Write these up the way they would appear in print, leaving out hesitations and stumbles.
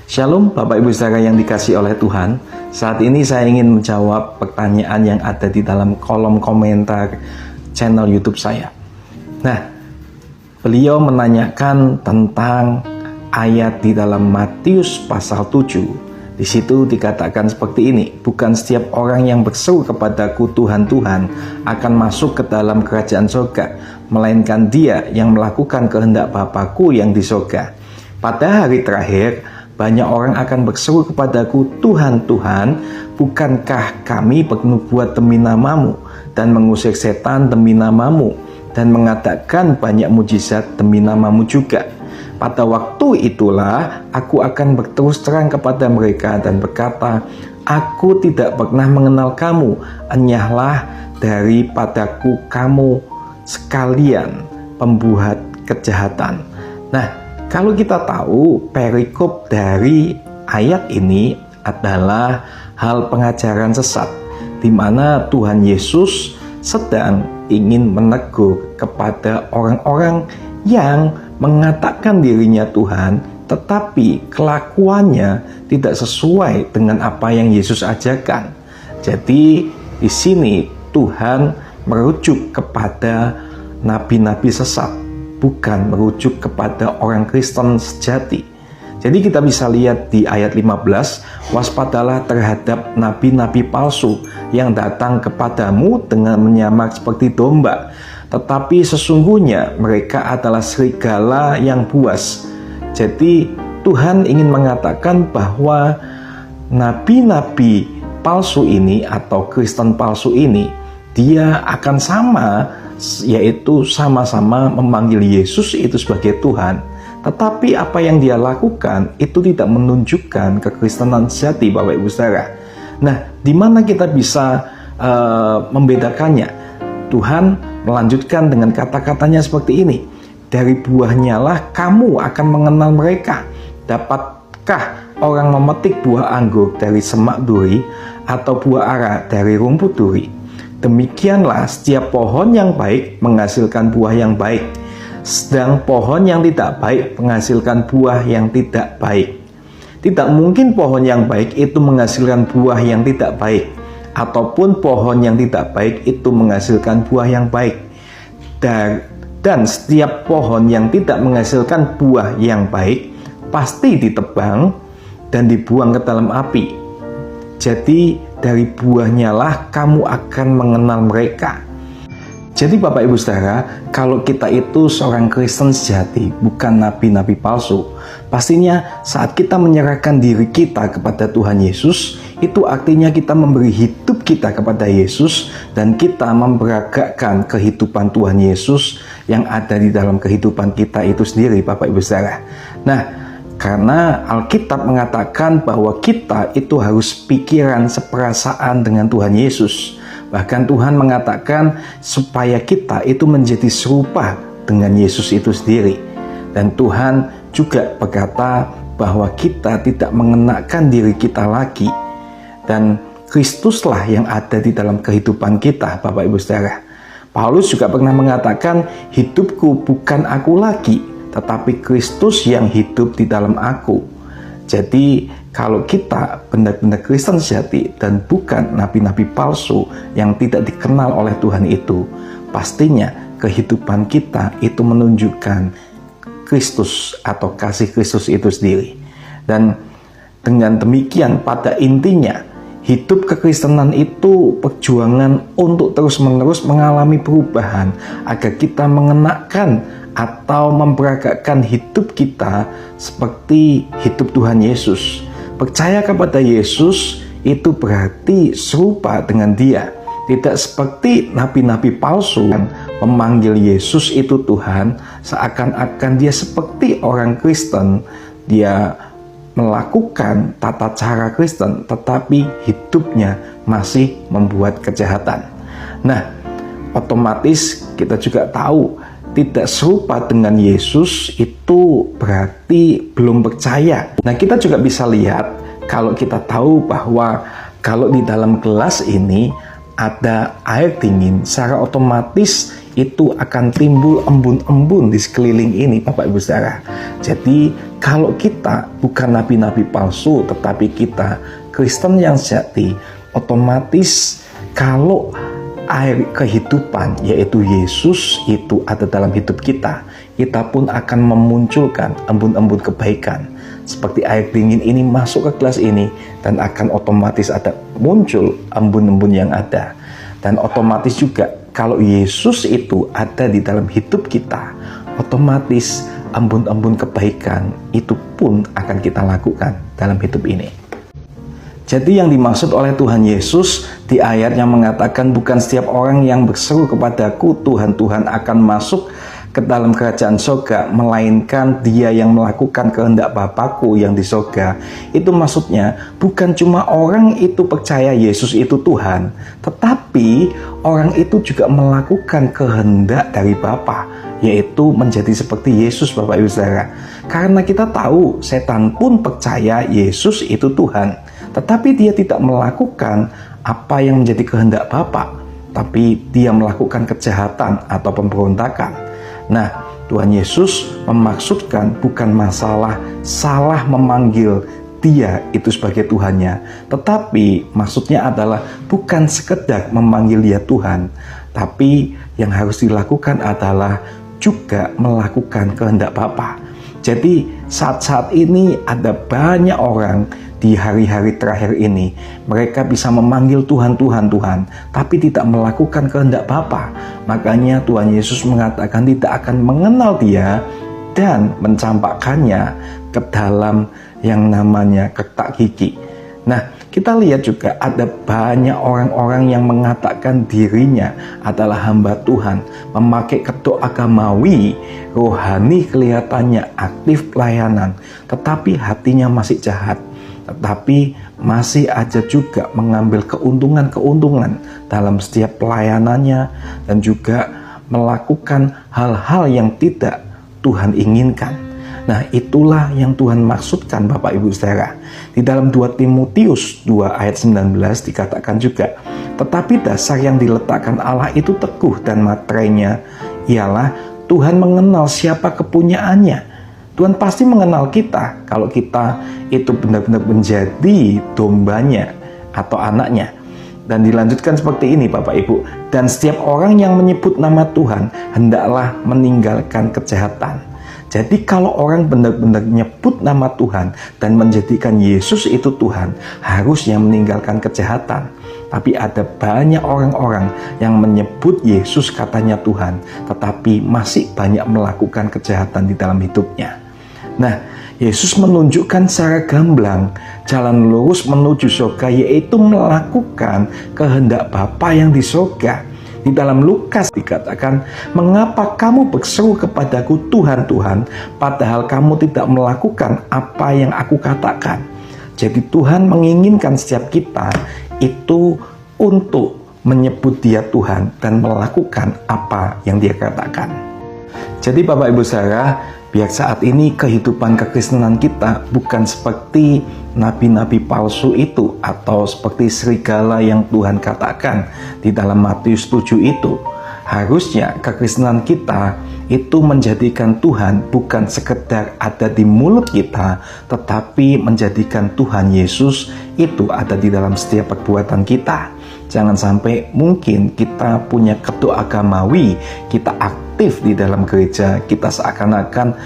Shalom Bapak Ibu Saudara yang dikasihi oleh Tuhan. Saat ini saya ingin menjawab pertanyaan yang ada di dalam kolom komentar channel YouTube saya. Nah, beliau menanyakan tentang ayat di dalam Matius pasal 7. Di situ dikatakan seperti ini, bukan setiap orang yang berseru kepadaku Tuhan, Tuhan akan masuk ke dalam kerajaan surga, melainkan dia yang melakukan kehendak Bapa-Ku yang di surga. Pada hari terakhir, banyak orang akan berseru kepadaku, Tuhan, Tuhan, bukankah kami bernubuat demi namamu, dan mengusir setan demi namamu, dan mengadakan banyak mujizat demi namamu juga. Pada waktu itulah aku akan berterus terang kepada mereka dan berkata, aku tidak pernah mengenal kamu, enyahlah daripadaku kamu sekalian pembuat kejahatan. Nah, kalau kita tahu perikop dari ayat ini adalah hal pengajaran sesat, di mana Tuhan Yesus sedang ingin menegur kepada orang-orang yang mengatakan dirinya Tuhan, tetapi kelakuannya tidak sesuai dengan apa yang Yesus ajarkan. Jadi di sini Tuhan merujuk kepada nabi-nabi sesat, bukan merujuk kepada orang Kristen sejati. Jadi kita bisa lihat di ayat 15, waspadalah terhadap nabi-nabi palsu yang datang kepadamu dengan menyamar seperti domba, tetapi sesungguhnya mereka adalah serigala yang buas. Jadi Tuhan ingin mengatakan bahwa nabi-nabi palsu ini atau Kristen palsu ini, dia akan sama, yaitu sama-sama memanggil Yesus itu sebagai Tuhan, tetapi apa yang dia lakukan itu tidak menunjukkan kekristenan sejati, Bapak Ibu Saudara. Nah, di mana kita bisa membedakannya? Tuhan melanjutkan dengan kata-katanya seperti ini, dari buahnya lah kamu akan mengenal mereka. Dapatkah orang memetik buah anggur dari semak duri atau buah ara dari rumput duri? Demikianlah setiap pohon yang baik menghasilkan buah yang baik, sedang pohon yang tidak baik menghasilkan buah yang tidak baik. Tidak mungkin pohon yang baik itu menghasilkan buah yang tidak baik, ataupun pohon yang tidak baik itu menghasilkan buah yang baik. Dan setiap pohon yang tidak menghasilkan buah yang baik pasti ditebang dan dibuang ke dalam api. Jadi dari buahnya lah kamu akan mengenal mereka. Jadi Bapak Ibu Saudara, kalau kita itu seorang Kristen sejati, bukan nabi-nabi palsu, pastinya saat kita menyerahkan diri kita kepada Tuhan Yesus, itu artinya kita memberi hidup kita kepada Yesus, dan kita memperagakan kehidupan Tuhan Yesus yang ada di dalam kehidupan kita itu sendiri, Bapak Ibu Saudara. Nah, karena Alkitab mengatakan bahwa kita itu harus pikiran seperasaan dengan Tuhan Yesus. Bahkan Tuhan mengatakan supaya kita itu menjadi serupa dengan Yesus itu sendiri. Dan Tuhan juga berkata bahwa kita tidak mengenakan diri kita lagi, dan Kristuslah yang ada di dalam kehidupan kita, Bapak Ibu Saudara. Paulus juga pernah mengatakan, hidupku bukan aku lagi, tetapi Kristus yang hidup di dalam aku. Jadi kalau kita benar-benar Kristen sejati dan bukan nabi-nabi palsu yang tidak dikenal oleh Tuhan itu, pastinya kehidupan kita itu menunjukkan Kristus atau kasih Kristus itu sendiri. Dan dengan demikian pada intinya hidup kekristenan itu perjuangan untuk terus-menerus mengalami perubahan agar kita mengenakan atau memperagakan hidup kita seperti hidup Tuhan Yesus. Percaya kepada Yesus itu berarti serupa dengan Dia. Tidak seperti nabi-nabi palsu yang memanggil Yesus itu Tuhan, seakan-akan dia seperti orang Kristen, dia melakukan tata cara Kristen, tetapi hidupnya masih membuat kejahatan. Nah, otomatis kita juga tahu tidak serupa dengan Yesus itu berarti belum percaya. Nah, kita juga bisa lihat kalau kita tahu bahwa kalau di dalam gelas ini ada air dingin, secara otomatis itu akan timbul embun-embun di sekeliling ini, Bapak Ibu Saudara. Jadi kalau kita bukan nabi-nabi palsu, tetapi kita Kristen yang sejati, otomatis kalau air kehidupan yaitu Yesus itu ada dalam hidup kita, kita pun akan memunculkan embun-embun kebaikan. Seperti air dingin ini masuk ke gelas ini, dan akan otomatis ada muncul embun-embun yang ada. Dan otomatis juga kalau Yesus itu ada di dalam hidup kita, otomatis embun-embun kebaikan itu pun akan kita lakukan dalam hidup ini. Jadi yang dimaksud oleh Tuhan Yesus di ayat yang mengatakan bukan setiap orang yang berseru kepadaku Tuhan, Tuhan akan masuk ke dalam kerajaan surga, melainkan dia yang melakukan kehendak Bapakku yang di surga. Itu maksudnya bukan cuma orang itu percaya Yesus itu Tuhan, tetapi orang itu juga melakukan kehendak dari Bapa, yaitu menjadi seperti Yesus, Bapak Ibu Saudara. Karena kita tahu setan pun percaya Yesus itu Tuhan, tetapi dia tidak melakukan apa yang menjadi kehendak Bapa, tapi dia melakukan kejahatan atau pemberontakan. Nah, Tuhan Yesus memaksudkan bukan masalah salah memanggil dia itu sebagai Tuhannya, tetapi maksudnya adalah bukan sekedar memanggil dia Tuhan, tapi yang harus dilakukan adalah juga melakukan kehendak Bapa. Jadi saat-saat ini ada banyak orang di hari-hari terakhir ini, mereka bisa memanggil Tuhan, Tuhan, Tuhan, tapi tidak melakukan kehendak Bapa. Makanya Tuhan Yesus mengatakan tidak akan mengenal dia dan mencampakkannya ke dalam yang namanya ketak gigi. Nah, kita lihat juga ada banyak orang-orang yang mengatakan dirinya adalah hamba Tuhan, memakai kedok agamawi, rohani kelihatannya aktif pelayanan, tetapi hatinya masih jahat. Tetapi masih aja juga mengambil keuntungan-keuntungan dalam setiap pelayanannya, dan juga melakukan hal-hal yang tidak Tuhan inginkan. Nah, itulah yang Tuhan maksudkan, Bapak Ibu Saudara. Di dalam 2 Timotius 2 ayat 19 dikatakan juga, tetapi dasar yang diletakkan Allah itu teguh, dan materainya ialah Tuhan mengenal siapa kepunyaannya. Tuhan pasti mengenal kita kalau kita itu benar-benar menjadi dombanya atau anaknya. Dan dilanjutkan seperti ini, Bapak Ibu, dan setiap orang yang menyebut nama Tuhan hendaklah meninggalkan kejahatan. Jadi kalau orang benar-benar nyebut nama Tuhan dan menjadikan Yesus itu Tuhan, harusnya meninggalkan kejahatan. Tapi ada banyak orang-orang yang menyebut Yesus katanya Tuhan, tetapi masih banyak melakukan kejahatan di dalam hidupnya. Nah, Yesus menunjukkan secara gamblang jalan lurus menuju surga, yaitu melakukan kehendak Bapa yang di surga. Di dalam Lukas dikatakan, mengapa kamu berseru kepadaku Tuhan, Tuhan, padahal kamu tidak melakukan apa yang aku katakan. Jadi Tuhan menginginkan setiap kita itu untuk menyebut dia Tuhan dan melakukan apa yang dia katakan. Jadi Bapak Ibu Saudara, biar saat ini kehidupan kekristenan kita bukan seperti nabi-nabi palsu itu, atau seperti serigala yang Tuhan katakan di dalam Matius 7 itu. Harusnya kekristenan kita itu menjadikan Tuhan bukan sekedar ada di mulut kita, tetapi menjadikan Tuhan Yesus itu ada di dalam setiap perbuatan kita. Jangan sampai mungkin kita punya kedok agamawi, kita aktif di dalam gereja, kita seakan-akan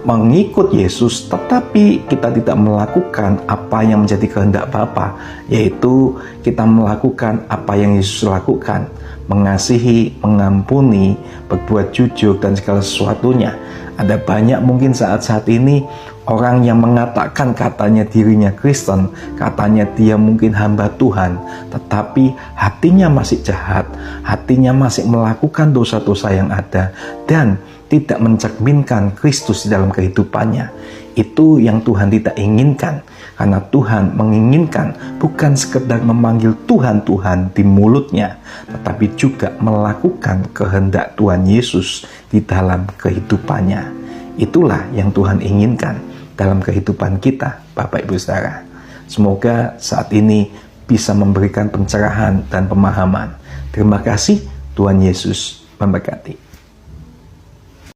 mengikut Yesus, tetapi kita tidak melakukan apa yang menjadi kehendak Bapa, yaitu kita melakukan apa yang Yesus lakukan, mengasihi, mengampuni, berbuat jujur, dan segala sesuatunya. Ada banyak mungkin saat-saat ini orang yang mengatakan katanya dirinya Kristen, katanya dia mungkin hamba Tuhan, tetapi hatinya masih jahat, hatinya masih melakukan dosa-dosa yang ada, dan tidak mencerminkan Kristus di dalam kehidupannya. Itu yang Tuhan tidak inginkan, karena Tuhan menginginkan bukan sekedar memanggil Tuhan, Tuhan di mulutnya, tetapi juga melakukan kehendak Tuhan Yesus di dalam kehidupannya. Itulah yang Tuhan inginkan dalam kehidupan kita, Bapak Ibu Saudara. Semoga saat ini bisa memberikan pencerahan dan pemahaman. Terima kasih, Tuhan Yesus memberkati.